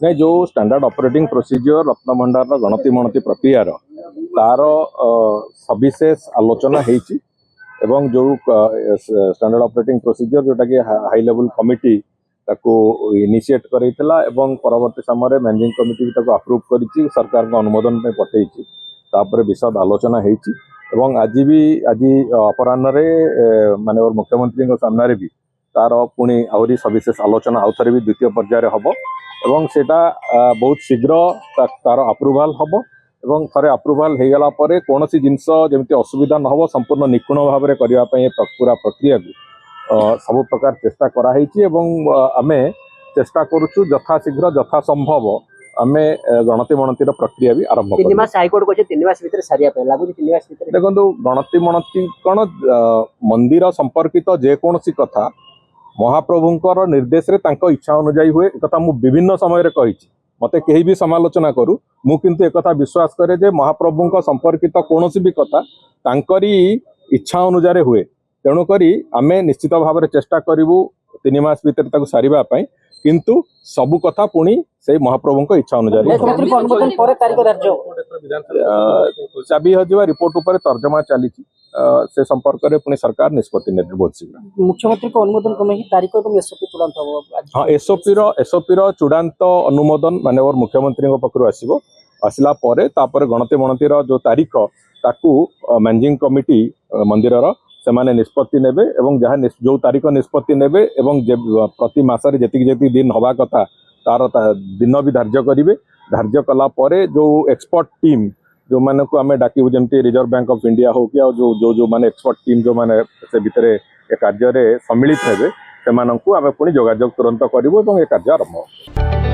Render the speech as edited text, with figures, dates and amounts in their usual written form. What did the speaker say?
नहीं जो standard operating procedure Ratnabhandar गणति मणति प्रक्रिया तार सविशेष आलोचना होती एवं जो स्टैंडर्ड ऑपरेटिंग प्रोसीजर जोटा कि हाई लेवल कमिटी ताको इनिशिएट करैतला एवं परवर्ती समय मैनेजिंग कमिटी भी ताको अप्रूव करिछि सरकार को अनुमोदन पे पठेइछि तापर विशद आलोचना होती एवं आज अपराह्न माननीय मुख्यमंत्री सामने भी तार पुणी आहरी सविशेष आलोचना आउ थे भी द्वितीय पर्यायर हम एवं सेटा बहुत शीघ्र तार अप्रूवाल हम एवं थे अप्रूवाल हो गला कौन सी जिनस जमी असुविधा न हो संपूर्ण निपुण भाव में करने पूरा प्रक्रिया को सब प्रकार चेष्टा कराई आमे चेष्टा करुचु यथाशीघ्र यथा संभव आमे गणति मणतिर प्रक्रिया भी आरंभ देखो गणति मणति कौन मंदिर संपर्कित जेकोसी कथा महाप्रभुंकर निर्देश रे तांको इच्छा अनुजाई हुए कथा मु विभिन्न समय रे कही मते कहीं भी समालोचना करू मु किंतु एक कथा विश्वास करे जे महाप्रभुंक संपर्कित कोनोसी भी कथा तांकरी इच्छा अनुसार हुए तेणु करी आमे निश्चित भाव में चेष्टा करूँ 3 मास भीतर ताको सारिबा पई किंतु सबु कथा पुणी से महाप्रभुंक इच्छा अनुसार चाबी हजिवा रिपोर्ट उपर तर्जमा चली से संपर्क में पुणी सरकार निष्पत्ति ने बहुत शीघ्र मुख्यमंत्री को अनुमोदन क्रम तारीख और एसओपी चूड़ांत हाँ एसओपी चूड़ांत अनुमोदन माननीय मुख्यमंत्री पक्षर आसला गणति मणतिर जो तारीख ताकू मैनेजिंग कमिटी मंदिर से निष्पत्ति नेबे एवं जहाँ जो तारीख निष्पत्ति नेबे एवं प्रति मासरे जेतिक दिन हवा कथा तार दिन भी धार्य करेंगे धार्य कला जो एक्सपर्ट टीम जो माने को आमे डाकिबु जमती रिजर्व बैंक ऑफ इंडिया हो कि जो जो जो माने एक्सपर्ट टीम जो माने से भितरे ए कार्य रे सम्मिलित हेबे सेमानंकु आमे पुणी जोगाजोग तुरंत करिवो एवं ए कार्य आरंभ